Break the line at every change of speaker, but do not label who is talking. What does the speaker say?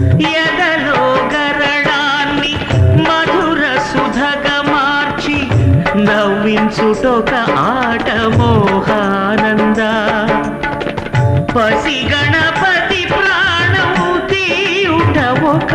ఎదలో గరళాన్ని మధుర సుధగా మార్చి నవ్వించుటొక ఆట మోహానంద. పసి గణపతి ప్రాణము తీయుట ఒక